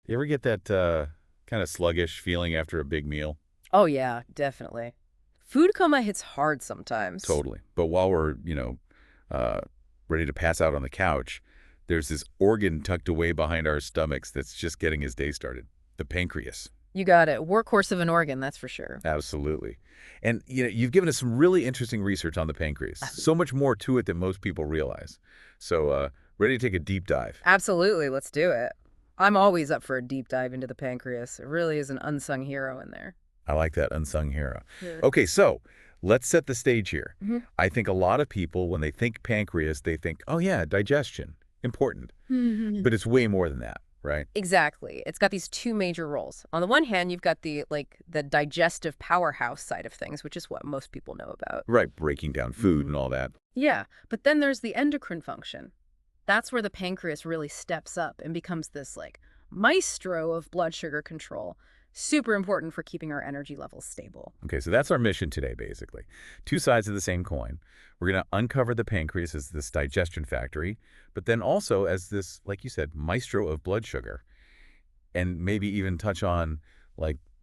You ever get that kind of sluggish feeling after a big meal? Oh, yeah, definitely. Food coma hits hard sometimes. Totally. But while we're, uh, ready to pass out on the couch, there's this organ tucked away behind our stomachs that's just getting his day started. The pancreas. You got it. Workhorse of an organ, that's for sure. Absolutely. And, you've given us some really interesting research on the pancreas. So much more to it than most people realize. So, ready to take a deep dive. Absolutely, let's do it. I'm always up for a deep dive into the pancreas. It really is an unsung hero in there. I like that unsung hero. Yeah. Okay, so let's set the stage here. Mhm. I think a lot of people, when they think pancreas, they think, oh yeah, digestion, important. But it's way more than that, right? Exactly. It's got these two major roles. On the one hand, you've got the digestive powerhouse side of things, which is what most people know about. Right, breaking down food and all that. Yeah, but then there's the endocrine function. That's where the pancreas really steps up and becomes this maestro of blood sugar control. Super important for keeping our energy levels stable. Okay, so that's our mission today, basically. Two sides of the same coin. We're going to uncover the pancreas as this digestion factory, but then also as this, like you said, maestro of blood sugar. And maybe even touch on,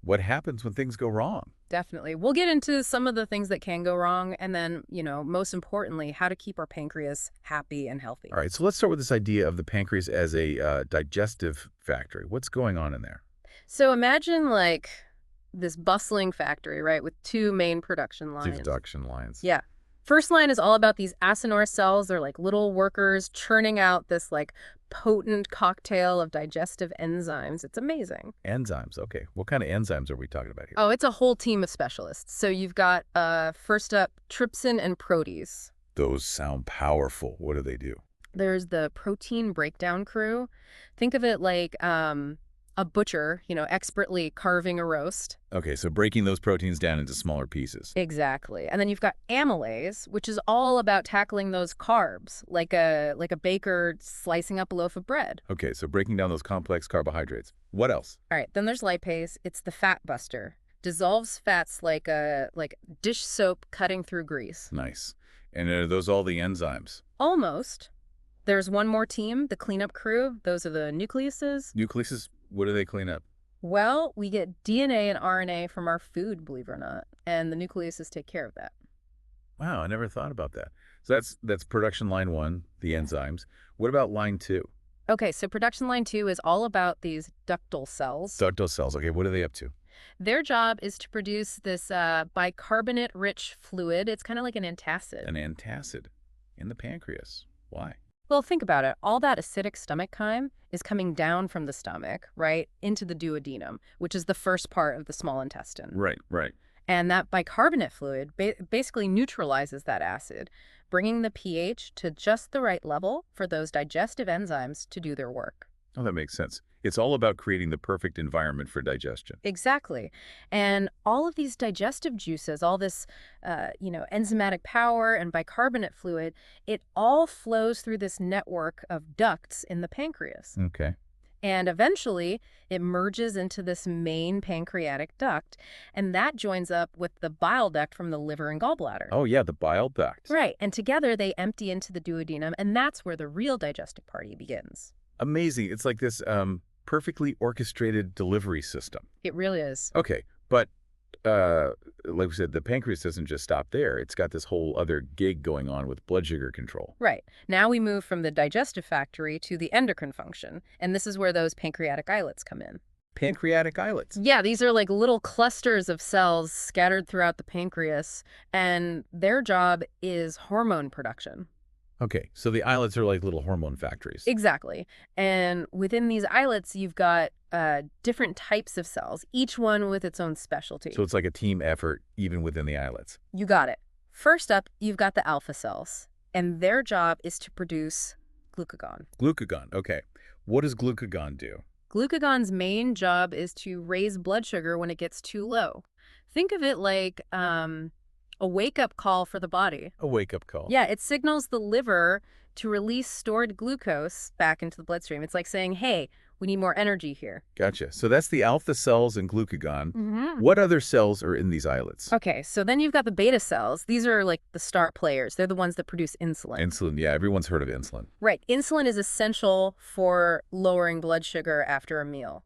what happens when things go wrong. Definitely. We'll get into some of the things that can go wrong, and then, most importantly, how to keep our pancreas happy and healthy. All right, so let's start with this idea of the pancreas as a digestive factory. What's going on in there? So imagine this bustling factory, right, with two main production lines. Production lines. Yeah. First line is all about these acinar cells. They're like little workers churning out this potent cocktail of digestive enzymes. It's amazing. Enzymes. Okay. What kind of enzymes are we talking about here? Oh, it's a whole team of specialists. So you've got, first up, trypsin and protease. Those sound powerful. What do they do? There's the protein breakdown crew. Think of it like a butcher, expertly carving a roast. Okay, so breaking those proteins down into smaller pieces. Exactly. And then you've got amylase, which is all about tackling those carbs, like a baker slicing up a loaf of bread. Okay, so breaking down those complex carbohydrates. What else? All right, then there's lipase. It's the fat buster. Dissolves fats like dish soap cutting through grease. Nice. And are those all the enzymes? Almost. There's one more team, the cleanup crew. Those are the nucleuses. Nucleuses? What do they clean up? Well, we get DNA and RNA from our food, believe it or not, and the nucleuses take care of that. Wow, I never thought about that. So that's production line one, the enzymes. What about line two? Okay, so production line 2 is all about these ductal cells. Ductal cells. Okay, what are they up to? Their job is to produce this bicarbonate-rich fluid. It's kind of like an antacid. An antacid in the pancreas. Why? Well, think about it. All that acidic stomach chyme is coming down from the stomach, right, into the duodenum, which is the first part of the small intestine. Right, right. And that bicarbonate fluid basically neutralizes that acid, bringing the pH to just the right level for those digestive enzymes to do their work. Oh, that makes sense. It's all about creating the perfect environment for digestion. Exactly. And all of these digestive juices, all this, enzymatic power and bicarbonate fluid, it all flows through this network of ducts in the pancreas. Okay. And eventually, it merges into this main pancreatic duct, and that joins up with the bile duct from the liver and gallbladder. Oh, yeah, the bile duct. Right. And together, they empty into the duodenum, and that's where the real digestive party begins. Amazing. It's like this perfectly orchestrated delivery system. It really is. Okay, but like we said, the pancreas doesn't just stop there. It's got this whole other gig going on with blood sugar control. Right. Now we move from the digestive factory to the endocrine function, and this is where those pancreatic islets come in. Pancreatic islets. Yeah, these are like little clusters of cells scattered throughout the pancreas, and their job is hormone production. Okay, so the islets are like little hormone factories. Exactly. And within these islets, you've got different types of cells, each one with its own specialty. So it's like a team effort even within the islets. You got it. First up, you've got the alpha cells, and their job is to produce glucagon. Glucagon, okay. What does glucagon do? Glucagon's main job is to raise blood sugar when it gets too low. Think of it like a wake-up call for the body. A wake-up call. Yeah, it signals the liver to release stored glucose back into the bloodstream. It's like saying, hey, we need more energy here. Gotcha. So that's the alpha cells and glucagon. Mm-hmm. What other cells are in these islets? Okay, so then you've got the beta cells. These are like the star players. They're the ones that produce insulin. Insulin, yeah, everyone's heard of insulin. Right. Insulin is essential for lowering blood sugar after a meal.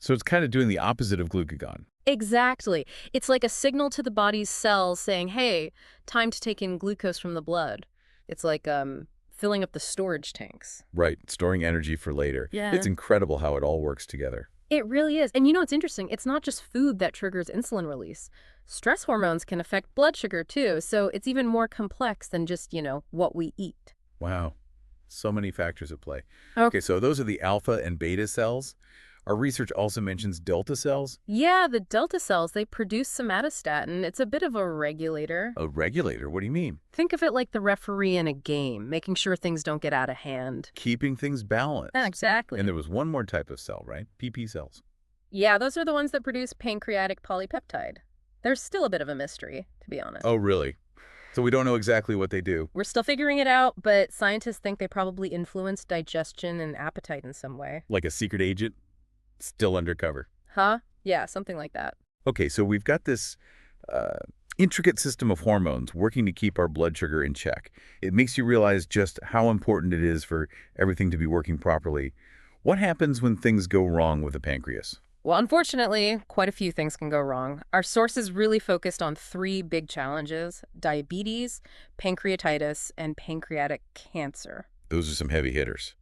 So it's kind of doing the opposite of glucagon. Exactly. It's like a signal to the body's cells saying, hey, time to take in glucose from the blood. It's like filling up the storage tanks. Right, storing energy for later. Yeah. It's incredible how it all works together. It really is. And you know what's interesting? It's not just food that triggers insulin release. Stress hormones can affect blood sugar too, so it's even more complex than just, what we eat. Wow, so many factors at play. Okay. Okay, so those are the alpha and beta cells. Our research also mentions delta cells. Yeah, the delta cells, they produce somatostatin. It's a bit of a regulator. A regulator? What do you mean? Think of it like the referee in a game, making sure things don't get out of hand. Keeping things balanced. Exactly. And there was one more type of cell, right? PP cells. Yeah, those are the ones that produce pancreatic polypeptide. There's still a bit of a mystery, to be honest. Oh, really? So we don't know exactly what they do. We're still figuring it out, but scientists think they probably influence digestion and appetite in some way. Like a secret agent? Still undercover. Huh? Yeah, something like that. Okay, so we've got this intricate system of hormones working to keep our blood sugar in check. It makes you realize just how important it is for everything to be working properly. What happens when things go wrong with the pancreas? Well, unfortunately, quite a few things can go wrong. Our sources really focused on three big challenges: diabetes, pancreatitis, and pancreatic cancer. Those are some heavy hitters.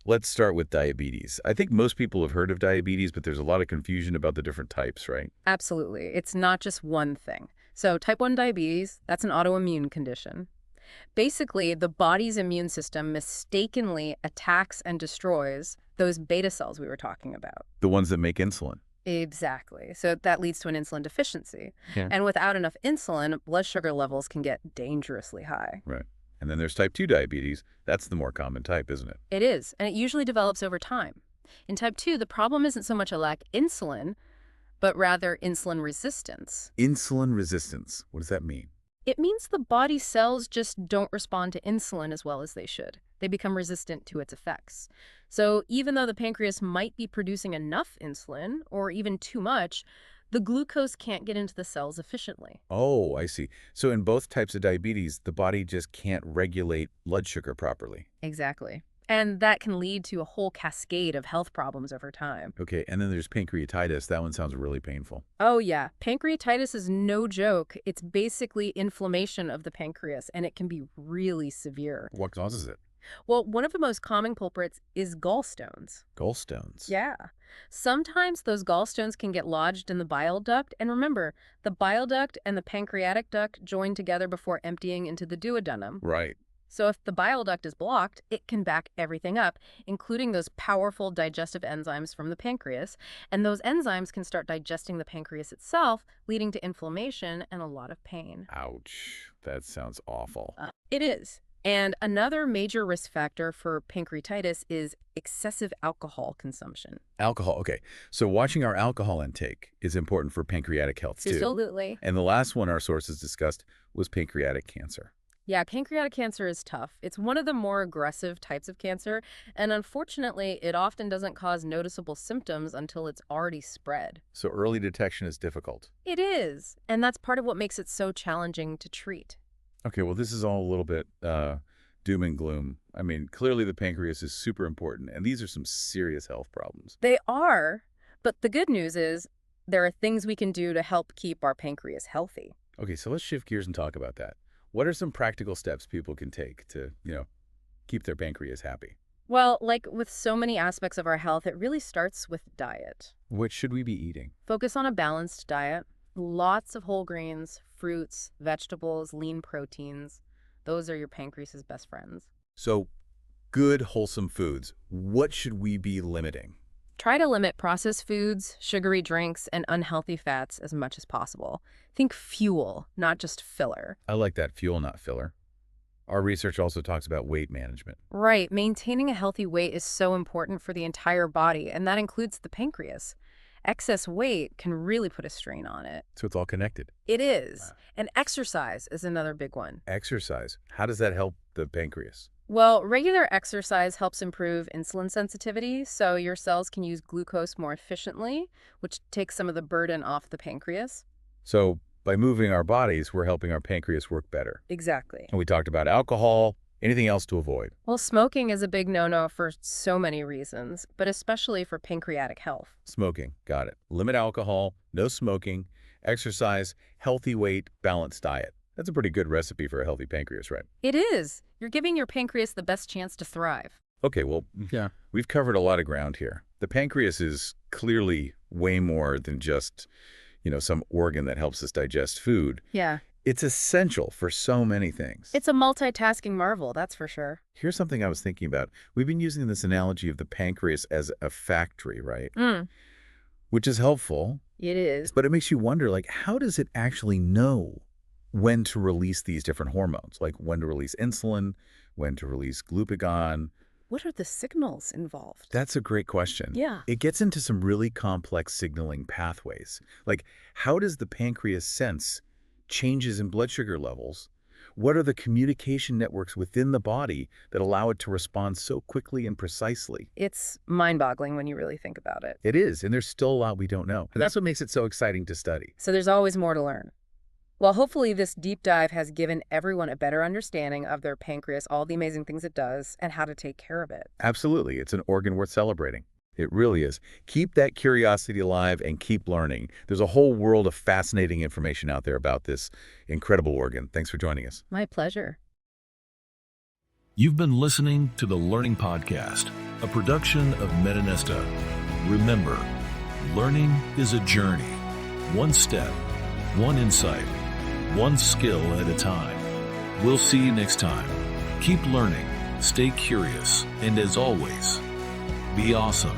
Let's start with diabetes. I think most people have heard of diabetes, but there's a lot of confusion about the different types, right? Absolutely. It's not just one thing. So type 1 diabetes, that's an autoimmune condition. Basically, the body's immune system mistakenly attacks and destroys those beta cells we were talking about. The ones that make insulin. Exactly. So that leads to an insulin deficiency. Yeah. And without enough insulin, blood sugar levels can get dangerously high. Right. And then there's type 2 diabetes. That's the more common type, isn't it? It is, and it usually develops over time. In type 2, the problem isn't so much a lack of insulin, but rather insulin resistance. Insulin resistance. What does that mean? It means the body cells just don't respond to insulin as well as they should. They become resistant to its effects. So even though the pancreas might be producing enough insulin, or even too much, the glucose can't get into the cells efficiently. Oh, I see. So in both types of diabetes, the body just can't regulate blood sugar properly. Exactly. And that can lead to a whole cascade of health problems over time. Okay, and then there's pancreatitis. That one sounds really painful. Oh yeah, pancreatitis is no joke. It's basically inflammation of the pancreas, and it can be really severe. What causes it? Well, one of the most common culprits is gallstones. Gallstones. Yeah. Sometimes those gallstones can get lodged in the bile duct. And remember, the bile duct and the pancreatic duct join together before emptying into the duodenum. Right. So if the bile duct is blocked, it can back everything up, including those powerful digestive enzymes from the pancreas. And those enzymes can start digesting the pancreas itself, leading to inflammation and a lot of pain. Ouch. That sounds awful. It is. And another major risk factor for pancreatitis is excessive alcohol consumption. Alcohol. Okay. So watching our alcohol intake is important for pancreatic health, too. Absolutely. And the last one our sources discussed was pancreatic cancer. Yeah, pancreatic cancer is tough. It's one of the more aggressive types of cancer, and unfortunately, it often doesn't cause noticeable symptoms until it's already spread. So early detection is difficult. It is, and that's part of what makes it so challenging to treat. Okay, well, this is all a little bit doom and gloom. I mean, clearly the pancreas is super important, and these are some serious health problems. They are, but the good news is there are things we can do to help keep our pancreas healthy. Okay, so let's shift gears and talk about that. What are some practical steps people can take to, keep their pancreas happy? Well, like with so many aspects of our health, it really starts with diet. What should we be eating? Focus on a balanced diet. Lots of whole grains, fruits, vegetables, lean proteins. Those are your pancreas's best friends. So, good, wholesome foods. What should we be limiting? Try to limit processed foods, sugary drinks, and unhealthy fats as much as possible. Think fuel, not just filler. I like that, fuel, not filler. Our research also talks about weight management. Right. Maintaining a healthy weight is so important for the entire body, and that includes the pancreas. Excess weight can really put a strain on it. So it's all connected. It is. Wow. And exercise is another big one. Exercise. How does that help the pancreas? Well, regular exercise helps improve insulin sensitivity, so your cells can use glucose more efficiently, which takes some of the burden off the pancreas. So by moving our bodies, we're helping our pancreas work better. Exactly. And we talked about alcohol, Anything else to avoid? Well, smoking is a big no-no for so many reasons, but especially for pancreatic health. Smoking. Got it. Limit alcohol, no smoking, exercise, healthy weight, balanced diet. That's a pretty good recipe for a healthy pancreas, right? It is. You're giving your pancreas the best chance to thrive. Okay, well, yeah, we've covered a lot of ground here. The pancreas is clearly way more than just, some organ that helps us digest food. Yeah. It's essential for so many things. It's a multitasking marvel, that's for sure. Here's something I was thinking about. We've been using this analogy of the pancreas as a factory, right? Which is helpful. It is. But it makes you wonder, how does it actually know when to release these different hormones? Like when to release insulin, when to release glucagon. What are the signals involved? That's a great question. Yeah. It gets into some really complex signaling pathways. Like, how does the pancreas sense changes in blood sugar levels? What are the communication networks within the body that allow it to respond so quickly and precisely? It's mind-boggling when you really think about it. It is, and there's still a lot we don't know. And that's what makes it so exciting to study. So there's always more to learn. Well, hopefully this deep dive has given everyone a better understanding of their pancreas, all the amazing things it does, and how to take care of it. Absolutely. It's an organ worth celebrating. It really is. Keep that curiosity alive and keep learning. There's a whole world of fascinating information out there about this incredible organ. Thanks for joining us. My pleasure. You've been listening to the Learning Podcast, a production of Metanesta. Remember, learning is a journey. One step, one insight, one skill at a time. We'll see you next time. Keep learning, stay curious, and as always, be awesome.